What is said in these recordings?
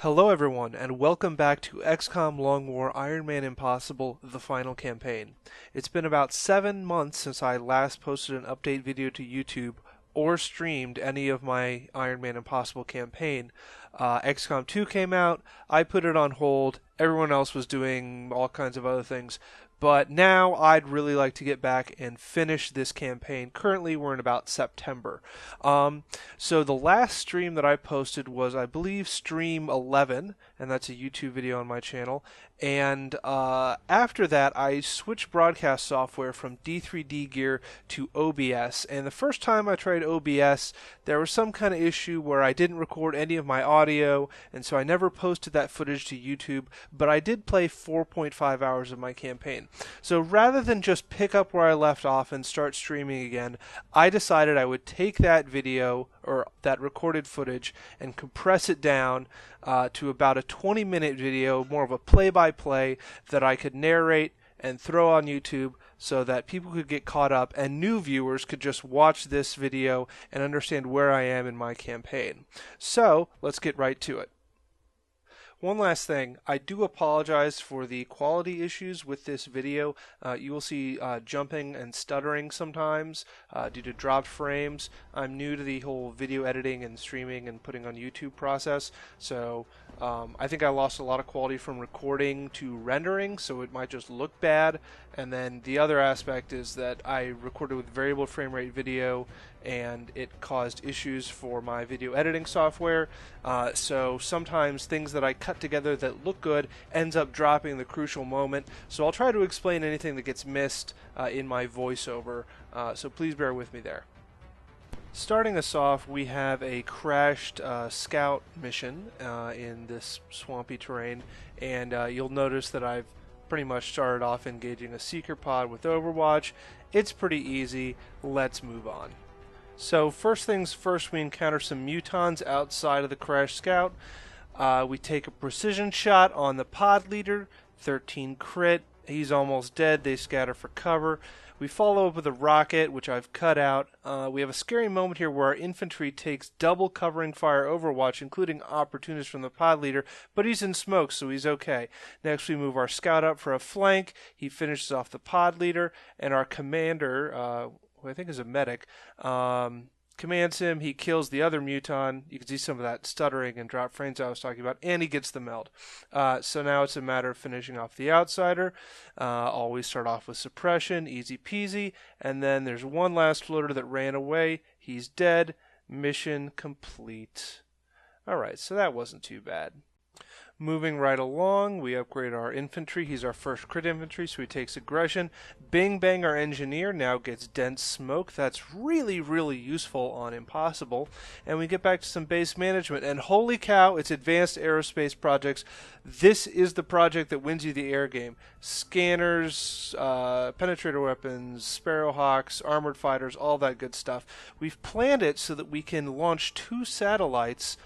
Hello everyone, and welcome back to XCOM Long War Iron Man Impossible, the final campaign. It's been about 7 months since I last posted an update video to YouTube or streamed any of my Iron Man Impossible campaign. XCOM 2 came out, I put it on hold, everyone else was doing all kinds of other things. But now I'd really like to get back and finish this campaign. Currently, we're in about September. So the last stream that I posted was, I believe, stream 11, and that's a YouTube video on my channel. And after that, I switched broadcast software from D3D Gear to OBS. And the first time I tried OBS, there was some kind of issue where I didn't record any of my audio, and so I never posted that footage to YouTube. But I did play 4.5 hours of my campaign. So rather than just pick up where I left off and start streaming again, I decided I would take that video or that recorded footage and compress it down to about a 20-minute video, more of a play-by-play that I could narrate and throw on YouTube so that people could get caught up and new viewers could just watch this video and understand where I am in my campaign. So let's get right to it. One last thing, I do apologize for the quality issues with this video. You will see jumping and stuttering sometimes due to dropped frames. I'm new to the whole video editing and streaming and putting on YouTube process, so I think I lost a lot of quality from recording to rendering, so it might just look bad. And then the other aspect is that I recorded with variable frame rate video and it caused issues for my video editing software. So sometimes things that I cut together that look good ends up dropping the crucial moment. So I'll try to explain anything that gets missed in my voiceover. So please bear with me there. Starting us off, we have a crashed scout mission in this swampy terrain, and you'll notice that I've pretty much started off engaging a seeker pod with Overwatch. It's pretty easy. Let's move on. So first things first, we encounter some mutons outside of the crashed scout. We take a precision shot on the pod leader, 13 crit. He's almost dead. They scatter for cover. We follow up with a rocket, which I've cut out. We have a scary moment here where our infantry takes double covering fire Overwatch, including opportunists from the pod leader, but he's in smoke, so he's okay. Next, we move our scout up for a flank. He finishes off the pod leader, and our commander, who I think is a medic, commands him. He kills the other muton. You can see some of that stuttering and drop frames I was talking about, and he gets the meld. So now it's a matter of finishing off the outsider. Always start off with suppression, easy peasy, and then there's one last floater that ran away. He's dead. Mission complete. Alright, so that wasn't too bad. Moving right along, we upgrade our infantry. He's our first crit infantry, so he takes aggression. Bing Bang, our engineer, now gets dense smoke. That's really, really useful on Impossible. And we get back to some base management. And holy cow, it's Advanced Aerospace Projects. This is the project that wins you the air game. Scanners, penetrator weapons, Sparrowhawks, armored fighters, all that good stuff. We've planned it so that we can launch 2 satellites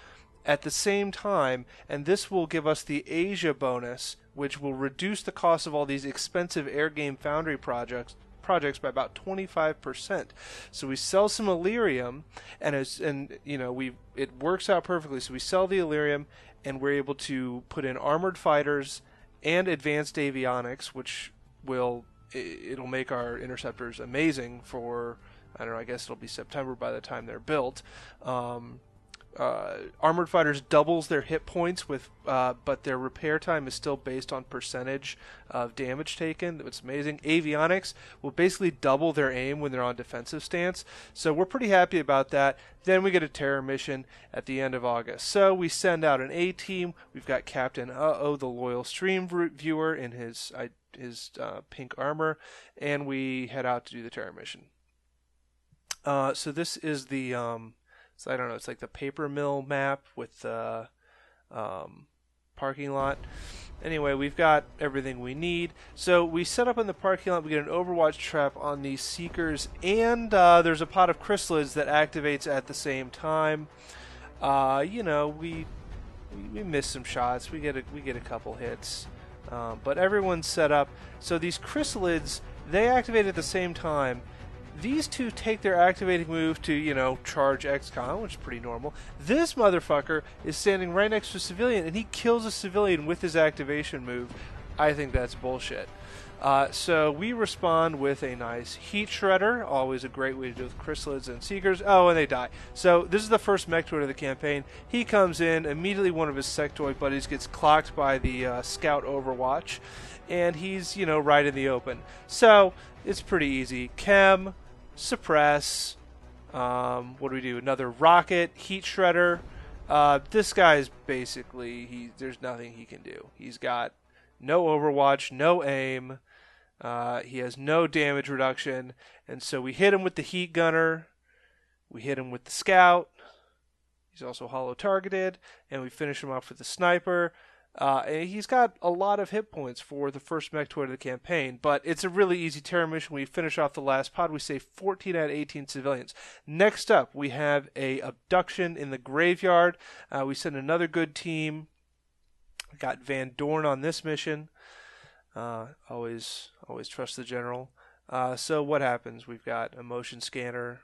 at the same time, and this will give us the Asia bonus, which will reduce the cost of all these expensive air game foundry projects by about 25%. So we sell some Illyrium, and it works out perfectly. So we sell the Illyrium, and we're able to put in armored fighters and advanced avionics, which it'll make our interceptors amazing for, I don't know, I guess it'll be September by the time they're built. Armored fighters doubles their hit points but their repair time is still based on percentage of damage taken. It's amazing. Avionics will basically double their aim when they're on defensive stance. So we're pretty happy about that. Then we get a terror mission at the end of August. So we send out an A-team. We've got Captain the loyal stream viewer in his pink armor, and we head out to do the terror mission. So this is the so I don't know, it's like the paper mill map with the parking lot. Anyway, we've got everything we need. So we set up in the parking lot, we get an Overwatch trap on these Seekers, and there's a pot of chrysalids that activates at the same time. We miss some shots, we get a couple hits. But everyone's set up. So these chrysalids, they activate at the same time, These two take their activating move to, charge XCOM, which is pretty normal. This motherfucker is standing right next to a civilian, and he kills a civilian with his activation move. I think that's bullshit. So we respond with a nice heat shredder, always a great way to deal with chrysalids and seekers. Oh, and they die. So this is the first mechtoid of the campaign. He comes in, immediately one of his sectoid buddies gets clocked by the scout overwatch, and he's, right in the open. So it's pretty easy. Chem, suppress, what do we do? Another rocket, heat shredder. This guy's basically, there's nothing he can do. He's got no overwatch, no aim. He has no damage reduction, and so we hit him with the heat gunner, we hit him with the scout, he's also hollow targeted, and we finish him off with the sniper. And he's got a lot of hit points for the first mechtoid of the campaign, but it's a really easy terror mission. We finish off the last pod, we save 14 out of 18 civilians. Next up, we have a abduction in the graveyard. We send another good team. We got Van Dorn on this mission. Always trust the general. So what happens? We've got a motion scanner.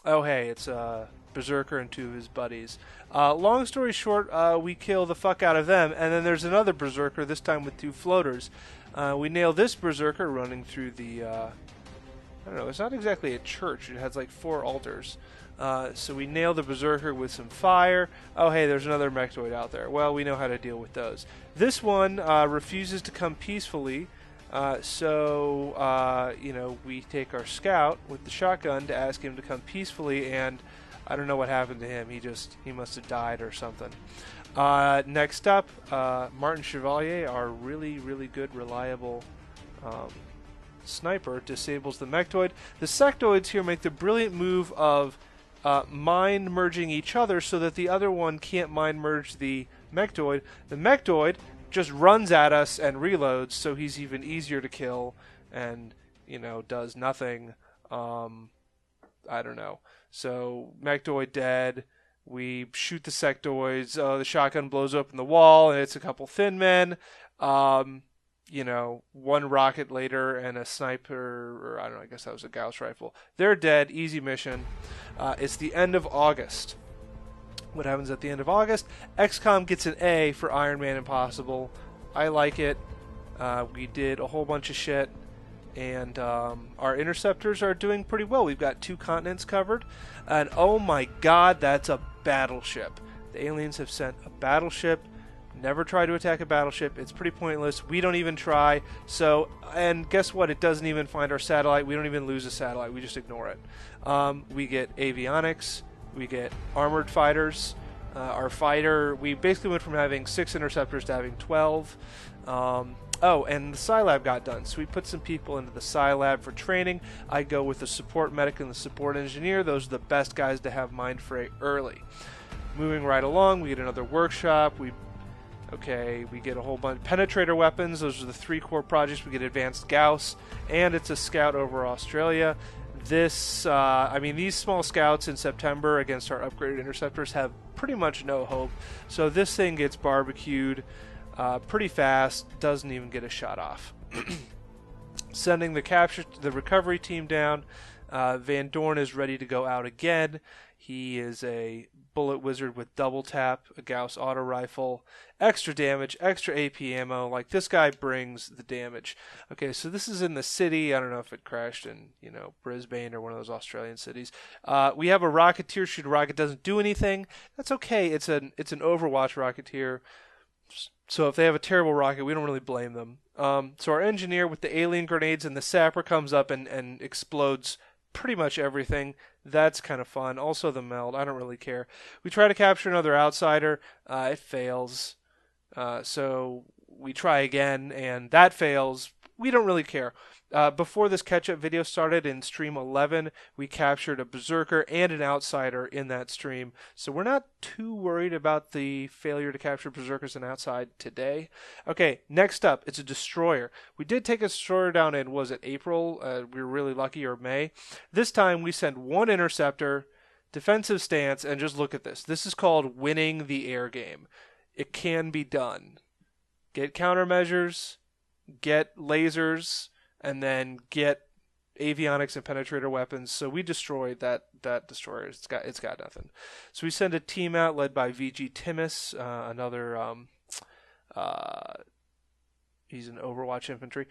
It's a berserker and two of his buddies. Long story short, we kill the fuck out of them, and then there's another berserker, this time with two floaters. We nail this berserker running through the, I don't know, it's not exactly a church. It has like 4 altars. So we nail the berserker with some fire. Oh, hey, there's another mechtoid out there. Well, we know how to deal with those. This one refuses to come peacefully. We take our scout with the shotgun to ask him to come peacefully, and I don't know what happened to him. He must have died or something. Next up, Martin Chevalier, our really, really good, reliable sniper, disables the mechtoid. The sectoids here make the brilliant move of mind merging each other so that the other one can't mind merge the mechtoid. The mechtoid just runs at us and reloads, so he's even easier to kill and, does nothing. I don't know. So, mechtoid dead. We shoot the sectoids. The shotgun blows open the wall, and it's a couple thin men. One rocket later and a sniper, or I don't know, I guess that was a Gauss rifle. They're dead. Easy mission. It's the end of August. What happens at the end of August? XCOM gets an A for Iron Man Impossible. I like it. We did a whole bunch of shit, and our interceptors are doing pretty well. We've got 2 continents covered, and oh my god, that's a battleship. The aliens have sent a battleship. Never try to attack a battleship. It's pretty pointless. We don't even try. So, and guess what? It doesn't even find our satellite. We don't even lose a satellite. We just ignore it. We get avionics. We get armored fighters. Our fighter, we basically went from having 6 interceptors to having 12. And the Scilab got done. So we put some people into the Scilab for training. I go with the support medic and the support engineer. Those are the best guys to have mind fray early. Moving right along, we get another workshop. We get a whole bunch penetrator weapons. Those are the 3 core projects. We get advanced Gauss, and it's a scout over Australia. These small scouts in September against our upgraded interceptors have pretty much no hope. So this thing gets barbecued pretty fast, doesn't even get a shot off. Sending the recovery team down. Van Dorn is ready to go out again. He is a bullet wizard with double tap, a Gauss auto rifle, extra damage, extra AP ammo. Like, this guy brings the damage. Okay, so this is in the city. I don't know if it crashed in, Brisbane or one of those Australian cities. We have a rocketeer shoot a rocket. Doesn't do anything. That's okay. It's an Overwatch rocketeer. So if they have a terrible rocket, we don't really blame them. So our engineer with the alien grenades and the sapper comes up and explodes pretty much everything. That's kind of fun. Also the meld. I don't really care. We try to capture another outsider. It fails. So we try again, and that fails. We don't really care. Before this catch-up video started in stream 11, we captured a berserker and an outsider in that stream. So we're not too worried about the failure to capture berserkers and outside today. Okay, next up, it's a destroyer. We did take a destroyer down in, was it April? We were really lucky, or May. This time we sent 1 interceptor, defensive stance, and just look at this. This is called winning the air game. It can be done. Get countermeasures, get lasers, and then get avionics and penetrator weapons. So we destroyed that destroyer. It's got nothing. So we send a team out led by VG Timus, another he's an Overwatch infantry.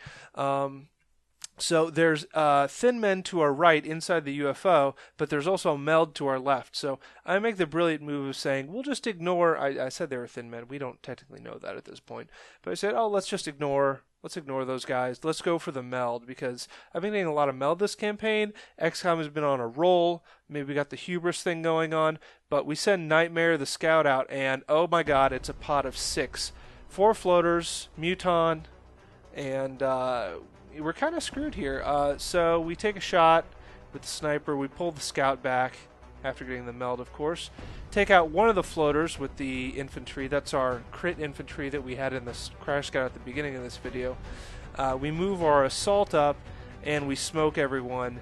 So there's thin men to our right inside the UFO, but there's also a meld to our left. So I make the brilliant move of saying, we'll just ignore, I said they were thin men. We don't technically know that at this point. But I said, oh, let's ignore those guys. Let's go for the meld, because I've been getting a lot of meld this campaign. XCOM has been on a roll. Maybe we got the hubris thing going on. But we send Nightmare the Scout out, and oh my god, it's a pot of 6. 4 floaters, Muton, and we're kind of screwed here. So we take a shot with the sniper. We pull the scout back after getting the meld, of course. Take out one of the floaters with the infantry. That's our crit infantry that we had in the crash scout at the beginning of this video. We move our assault up, and we smoke everyone.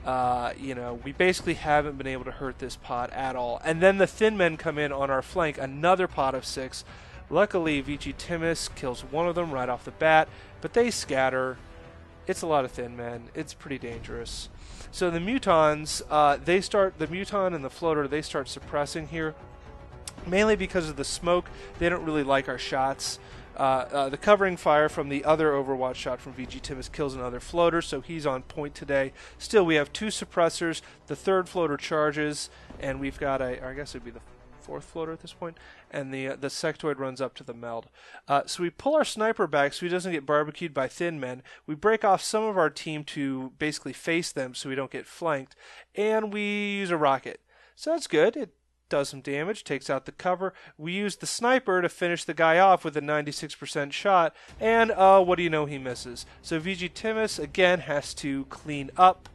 We basically haven't been able to hurt this pot at all. And then the thin men come in on our flank, another pot of 6. Luckily, VG Timus kills one of them right off the bat, but they scatter. It's a lot of thin men. It's pretty dangerous. So the Mutons, the Muton and the floater, they start suppressing here, mainly because of the smoke. They don't really like our shots. The covering fire from the other Overwatch shot from VG Timus kills another floater, so he's on point today. Still, we have 2 suppressors. The 3rd floater charges, and we've got I guess it would be the 4th floater at this point, and the sectoid runs up to the meld. So we pull our sniper back so he doesn't get barbecued by thin men. We break off some of our team to basically face them so we don't get flanked, and we use a rocket. So that's good. It does some damage, takes out the cover. We use the sniper to finish the guy off with a 96% shot, and what do you know, he misses. So VG Timus again has to clean up.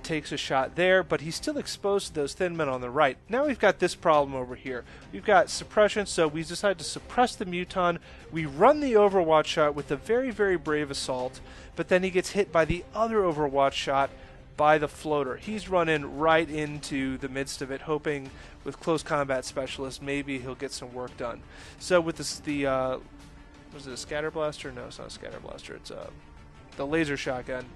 Takes a shot there, but he's still exposed to those thin men on the right. Now we've got this problem over here. We've got suppression, so we decide to suppress the Muton. We run the Overwatch shot with a very, very brave assault, but then he gets hit by the other Overwatch shot by the floater. He's running right into the midst of it, hoping with close combat specialist maybe he'll get some work done. So with was it a scatter blaster? No, it's not a scatter blaster. It's the laser shotgun.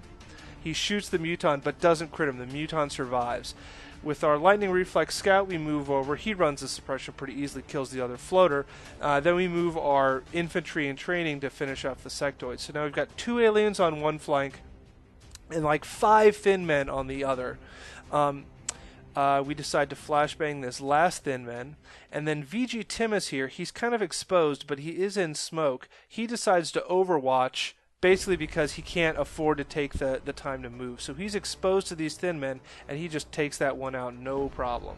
He shoots the Muton but doesn't crit him. The Muton survives. With our lightning reflex scout, we move over. He runs the suppression pretty easily, kills the other floater. Then we move our infantry and training to finish off the sectoid. So now we've got 2 aliens on one flank and like 5 thin men on the other. We decide to flashbang this last thin man. And then VG Timus here, he's kind of exposed, but he is in smoke. He decides to overwatch, basically because he can't afford to take the time to move. So he's exposed to these thin men, and he just takes that one out, no problem.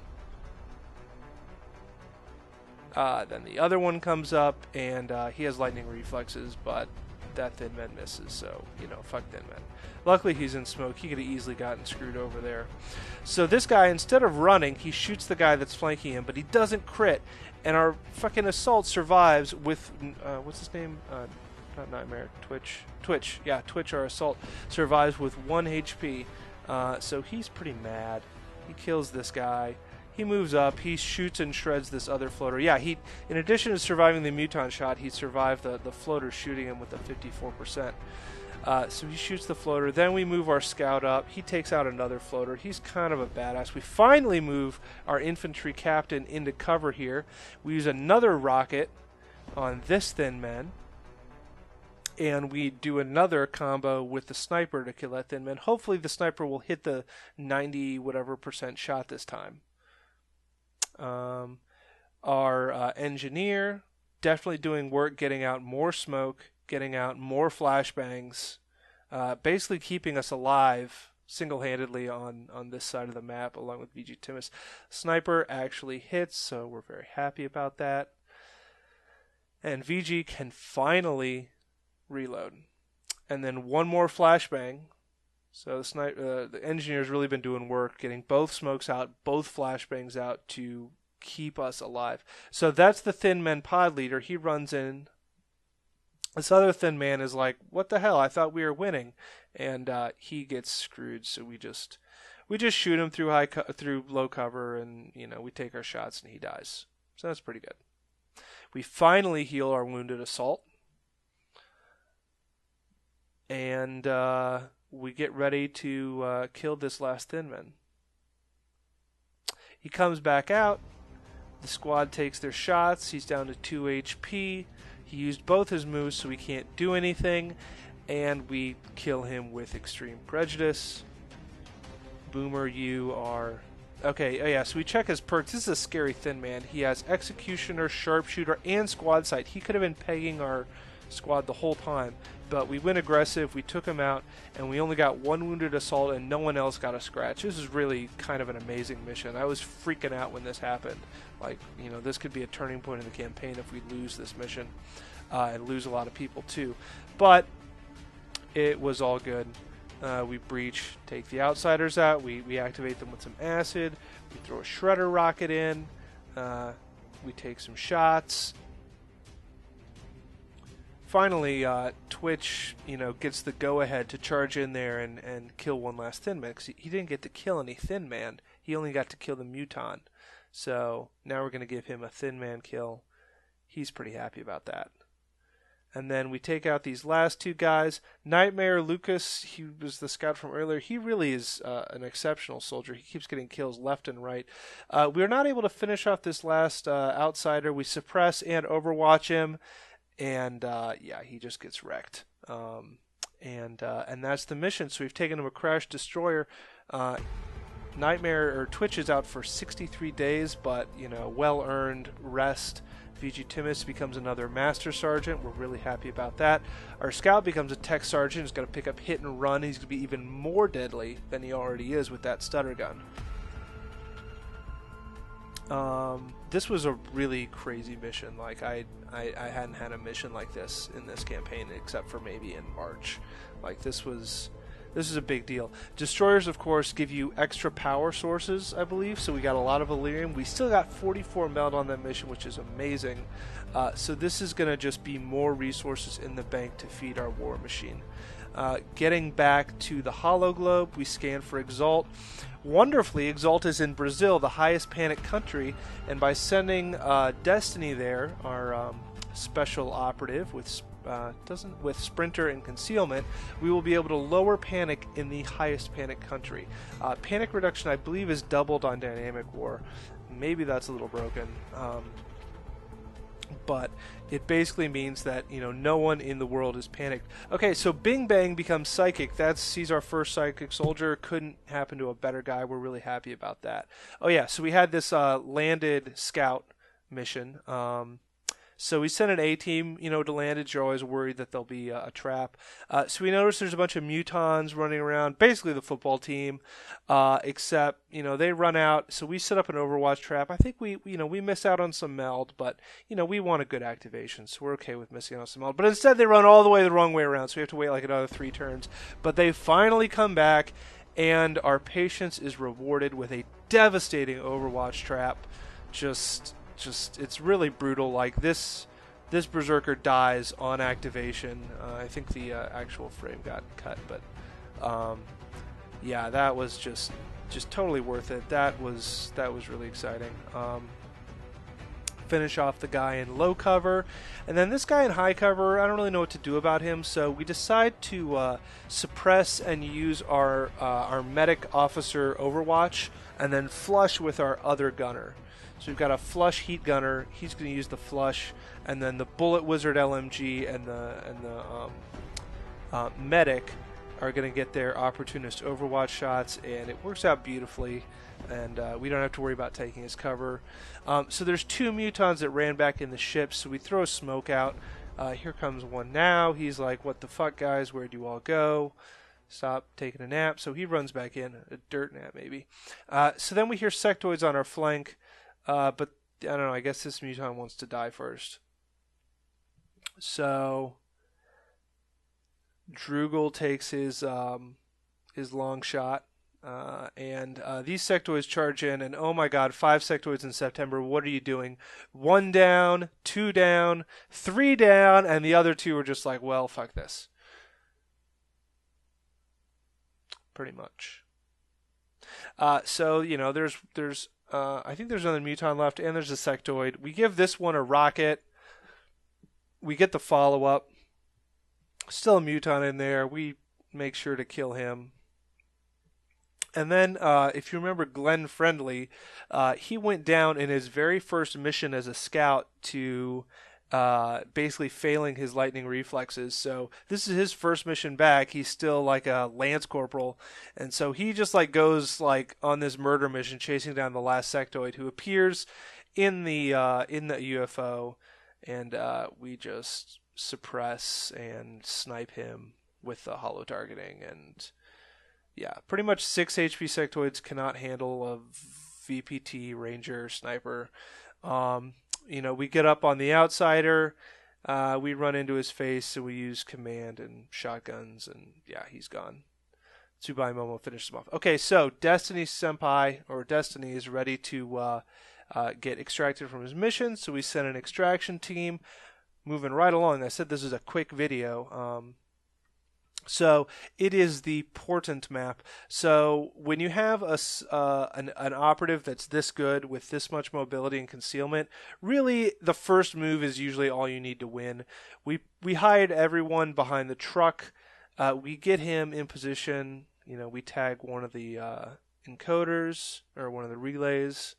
Then the other one comes up, and he has lightning reflexes, but that thin man misses, so, fuck thin men. Luckily he's in smoke. He could have easily gotten screwed over there. So this guy, instead of running, he shoots the guy that's flanking him, but he doesn't crit, and our fucking assault survives with, what's his name? Not Nightmare, Twitch, yeah, Twitch, our assault, survives with 1 HP, so he's pretty mad. He kills this guy, he moves up, he shoots and shreds this other floater. Yeah, in addition to surviving the Muton shot, he survived the floater shooting him with a 54%. So he shoots the floater, then we move our scout up, he takes out another floater. He's kind of a badass. We finally move our infantry captain into cover here. We use another rocket on this thin man, and we do another combo with the sniper to kill that thin man. Hopefully the sniper will hit the 90 whatever % shot this time. Our engineer definitely doing work, getting out more smoke, getting out more flashbangs, basically keeping us alive single-handedly on this side of the map along with VG Timus. Sniper actually hits, so we're very happy about that. And VG can finally reload. And then one more flashbang. So the engineer's really been doing work, getting both smokes out, both flashbangs out to keep us alive. So that's the thin men pod leader. He runs in. This other thin man is like, what the hell? I thought we were winning. And he gets screwed, so we just shoot him through low cover, and we take our shots and he dies. So that's pretty good. We finally heal our wounded assault. And we get ready to kill this last Thin Man. He comes back out. The squad takes their shots. He's down to 2 HP. He used both his moves, so he can't do anything. And we kill him with Extreme Prejudice. Boomer, you are... Okay, oh yeah, so we check his perks. This is a scary Thin Man. He has Executioner, Sharpshooter, and Squad Sight. He could have been pegging our squad the whole time. But we went aggressive, we took him out, and we only got 1 wounded assault, and no one else got a scratch. This is really kind of an amazing mission. I was freaking out when this happened. Like, you know, this could be a turning point in the campaign if we lose this mission, and lose a lot of people too. But it was all good. We breach, take the outsiders out, we activate them with some acid, we throw a shredder rocket in, we take some shots. Finally, Twitch, you know, gets the go-ahead to charge in there and kill one last Thin Man, because he didn't get to kill any Thin Man, he only got to kill the Muton. So now we're going to give him a Thin Man kill. He's pretty happy about that. And then we take out these last 2 guys. Nightmare Lucas, he was the scout from earlier. He really is an exceptional soldier. He keeps getting kills left and right. We are not able to finish off this last outsider. We suppress and overwatch him. And yeah, he just gets wrecked. And that's the mission. So we've taken him a Crash Destroyer. Nightmare or Twitch is out for 63 days, but you know, well-earned rest. VG Timus becomes another Master Sergeant. We're really happy about that. Our Scout becomes a Tech Sergeant. He's going to pick up Hit and Run. He's going to be even more deadly than he already is with that stutter gun. This was a really crazy mission. Like I hadn't had a mission like this in this campaign except for maybe in March. Like this is a big deal. Destroyers, of course, give you extra power sources, I believe, so we got a lot of Illyrium. We still got 44 meld on that mission, which is amazing. So this is going to just be more resources in the bank to feed our war machine. Getting back to the Hollow Globe, we scan for Exalt. Wonderfully, Exalt is in Brazil, the highest panic country, and by sending Destiny there, our special operative with Sprinter and Concealment, we will be able to lower panic in the highest panic country. Panic reduction, I believe, is doubled on Dynamic War. Maybe that's a little broken, but it basically means that, you know, no one in the world is panicked. Okay, so Bing Bang becomes Psychic. He's our first Psychic soldier. Couldn't happen to a better guy. We're really happy about that. Oh yeah, so we had this landed scout mission. So we sent an A-team, you know, to Landage. You're always worried that there'll be a trap. So we notice there's a bunch of Mutons running around, basically the football team, except, you know, they run out. So we set up an Overwatch trap. I think we miss out on some meld, but, you know, we want a good activation, so we're okay with missing out on some meld. But instead they run all the way the wrong way around, so we have to wait like another 3 turns. But they finally come back, and our patience is rewarded with a devastating Overwatch trap. Just it's really brutal. Like this berserker dies on activation. I think the actual frame got cut, but yeah, that was just totally worth it. That was really exciting. Finish off the guy in low cover, and then this guy in high cover, I don't really know what to do about him, so we decide to suppress and use our medic officer Overwatch, and then flush with our other gunner. So we've got a flush heat gunner. He's going to use the flush, and then the bullet wizard LMG and the medic are going to get their opportunist Overwatch shots, and it works out beautifully. And we don't have to worry about taking his cover. So there's 2 Mutons that ran back in the ship, so we throw a smoke out. Here comes one now. He's like, "What the fuck, guys? Where'd you all go? Stop taking a nap." So he runs back in, a dirt nap maybe. So then we hear sectoids on our flank. But I don't know, I guess this Muton wants to die first. So Droogle takes his long shot, and these sectoids charge in, and oh my god, 5 sectoids in September. What are you doing? 1 down, 2 down, 3 down, and the other 2 are just like, well, fuck this. Pretty much. So, you know, there's I think there's another Muton left, and there's a sectoid. We give this one a rocket. We get the follow-up. Still a Muton in there. We make sure to kill him. And then, if you remember Glenn Friendly, he went down in his very first mission as a scout to basically failing his lightning reflexes. So this is his first mission back. He's still like a lance corporal, and so he just like goes like on this murder mission, chasing down the last sectoid who appears in the UFO, and we just suppress and snipe him with the hollow targeting. And yeah, pretty much 6 HP sectoids cannot handle a VPT ranger sniper. We get up on the outsider, we run into his face, and we use command and shotguns, and yeah, he's gone. Tsubai Momo finishes him off. Okay, so Destiny Senpai, or Destiny, is ready to get extracted from his mission, so we send an extraction team. Moving right along, I said this is a quick video. So it is the portent map. So when you have an operative that's this good with this much mobility and concealment, really the first move is usually all you need to win. We hide everyone behind the truck. We get him in position. We tag one of the encoders or one of the relays.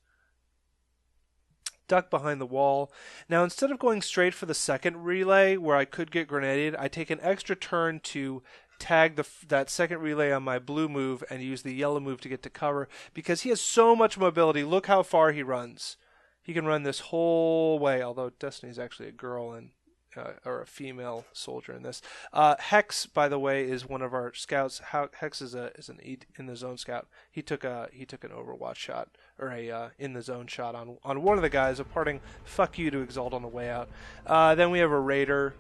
Duck behind the wall. Now, instead of going straight for the second relay where I could get grenaded, I take an extra turn to tag that second relay on my blue move and use the yellow move to get to cover, because he has so much mobility. Look how far he runs. He can run this whole way, although Destiny's actually a girl and or a female soldier in this. Hex, by the way, is one of our scouts. Hex is an in the zone scout. He took an Overwatch shot, or a in the zone shot on one of the guys. A parting fuck you to Exalt on the way out. Then we have a raider.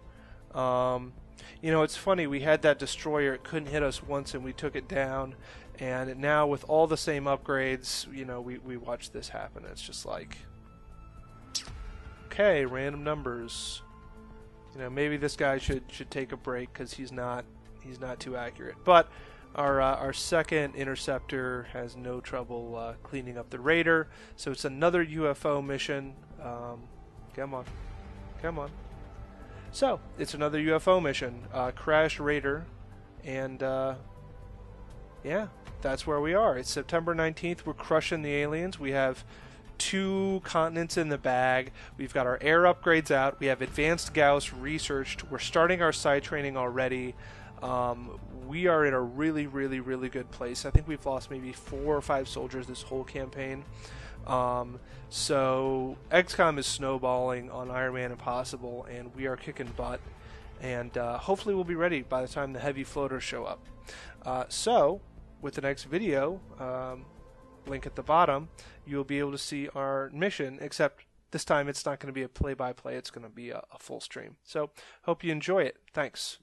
It's funny. We had that destroyer. It couldn't hit us once, and we took it down. And now with all the same upgrades, we watch this happen. It's just like, okay, random numbers. Maybe this guy should take a break because he's not too accurate. But our second interceptor has no trouble cleaning up the raider. So it's another UFO mission. Come on. So it's another UFO mission. Crash raider, and yeah, that's where we are. It's September 19th. We're crushing the aliens. We have 2 continents in the bag. We've got our air upgrades out. We have advanced Gauss researched. We're starting our side training already. We are in a really, really, really good place. I think we've lost maybe 4 or 5 soldiers this whole campaign. So XCOM is snowballing on Iron Man Impossible, and we are kicking butt. And hopefully we'll be ready by the time the heavy floaters show up. So with the next video, link at the bottom, you'll be able to see our mission, except this time it's not going to be a play-by-play, it's going to be a full stream. So hope you enjoy it. Thanks.